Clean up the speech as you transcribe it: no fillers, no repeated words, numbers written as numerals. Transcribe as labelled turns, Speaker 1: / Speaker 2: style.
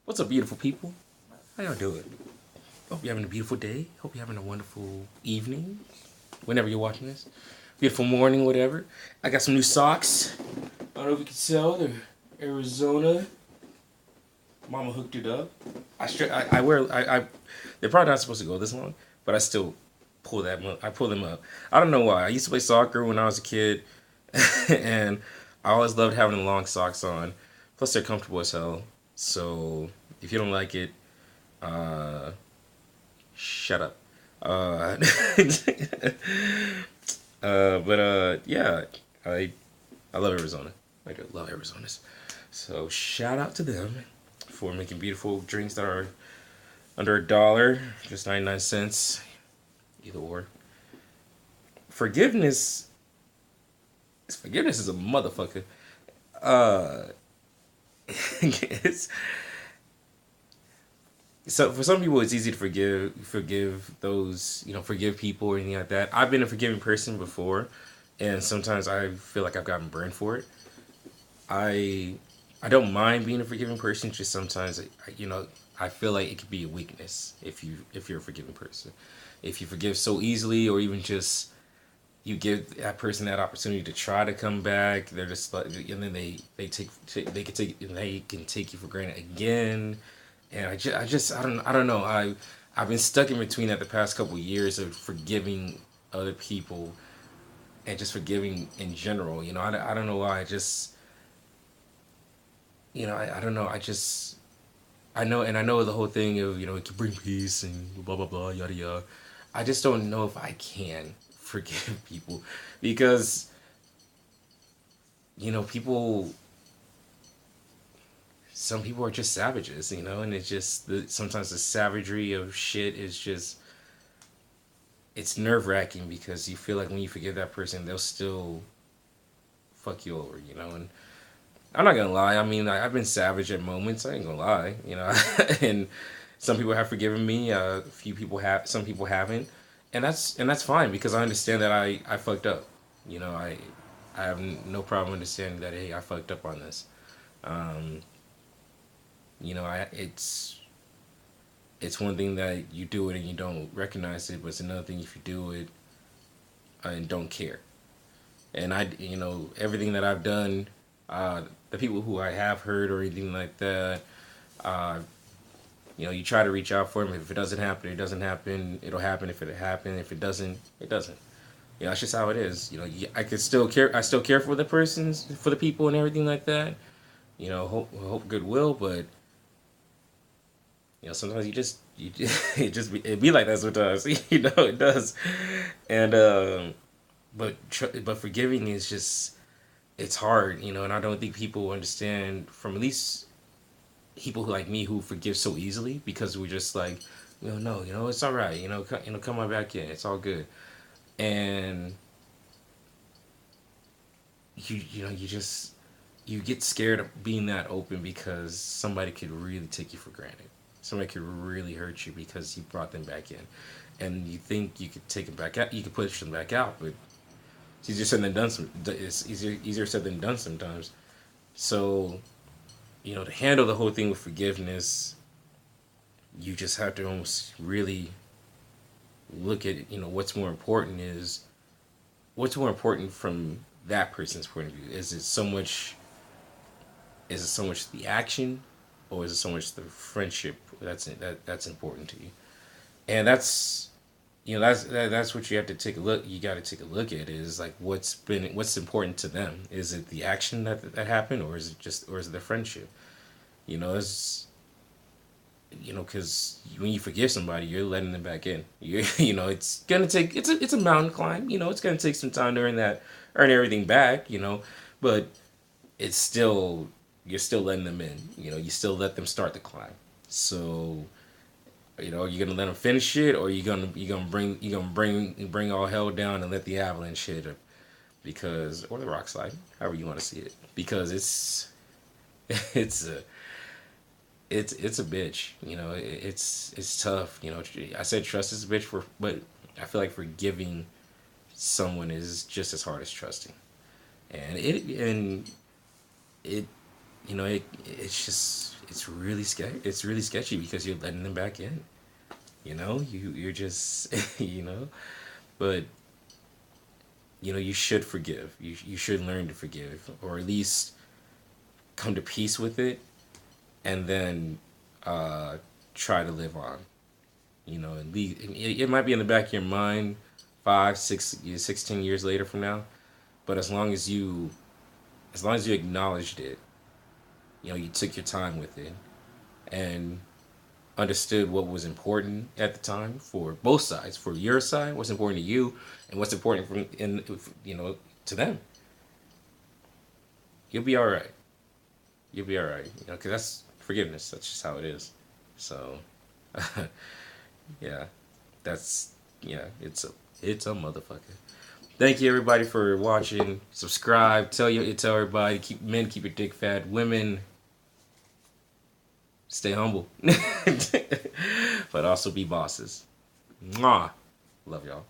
Speaker 1: What's up, beautiful people? How y'all doing? Hope you're having a beautiful day. Hope you're having a wonderful evening, whenever you're watching this. Beautiful morning, whatever. I got some new socks. I don't know if you can tell. They're Arizona. Mama hooked it up. I wear. They're probably not supposed to go this long, but I still pull that. I pull them up. I don't know why. I used to play soccer when I was a kid, and I always loved having the long socks on. Plus, they're comfortable as hell. So if you don't like it, uh, shut up. Uh, yeah, I I love Arizona. I do love Arizona's. So shout out to them for making beautiful drinks that are under $1, just 99 cents, either or. Forgiveness, forgiveness is a motherfucker. Uh, it's, so for some people, it's easy to forgive those, forgive people or anything like that. I've been a forgiving person before, and sometimes I feel like I've gotten burned for it. I I don't mind being a forgiving person. Just sometimes, I feel like it could be a weakness if you're a forgiving person. If you forgive so easily, or even just you give that person that opportunity to try to come back, they're just like, and then they can take you for granted again. And I don't know. I've been stuck in between that the past couple of years of forgiving other people and just forgiving in general. I don't know why. I don't know. I know the whole thing of it can bring peace and blah blah blah yada yada. I just don't know if I can forgive people because people. Some people are just savages, and it's just sometimes the savagery of shit is just it's nerve wracking because you feel like when you forgive that person, they'll still fuck you over, and I'm not gonna lie. I mean, I've been savage at moments. I ain't gonna lie, and some people have forgiven me. A few people have. Some people haven't, and that's fine because I understand that I fucked up. I have no problem understanding that hey I fucked up on this. Um, it's one thing that you do it and you don't recognize it, but it's another thing if you do it and don't care. And everything that I've done, the people who I have hurt or anything like that, uh, you try to reach out for them. If it doesn't happen, it doesn't happen. It'll happen if it happen. If it doesn't, it doesn't. That's just how it is. I could still care. I still care for the persons, for the people, and everything like that. Hope goodwill, but sometimes it be like that sometimes. It does, and but forgiving is just it's hard, and I don't think people understand from at least people who like me who forgive so easily because we're just like, no, it's all right, come on back in, it's all good, and you get scared of being that open because somebody could really take you for granted. Somebody could really hurt you because you brought them back in, and you think you could take them back out, you could push them back out, but it's easier said than done. It's easier said than done sometimes. So to handle the whole thing with forgiveness, you just have to almost really look at what's more important from that person's point of view. Is it so much the action, or is it so much the friendship that's important to you? And that's what you have to take a look. You got to take a look at is like what's important to them. Is it the action that happened, or is it the friendship? It's because when you forgive somebody, you're letting them back in. It's gonna take it's a mountain climb. It's gonna take some time to earn everything back. But it's still you're still letting them in. You still let them start the climb. So you're gonna let them finish it, or you gonna bring all hell down and let the avalanche hit them because or the rock slide, however you want to see it, because it's a it's a bitch. It's tough. I said trust is a bitch but I feel like forgiving someone is just as hard as trusting, and it it's just it's really scary. It's really sketchy because you're letting them back in. You know, you're just you know, but you should forgive. You should learn to forgive, or at least come to peace with it, and then uh, try to live on. At least it might be in the back of your mind 5, 6, 16 years later from now, but as long as you acknowledged it, you took your time with it and understood what was important at the time for both sides, for your side, what's important to you, and what's important to them. You'll be all right. You'll be all right. Because that's forgiveness. That's just how it is. So, yeah, that's yeah. It's a motherfucker. Thank you everybody for watching. Subscribe. Tell everybody. Keep your dick fat. Women, stay humble, but also be bosses. Mwah. Love y'all.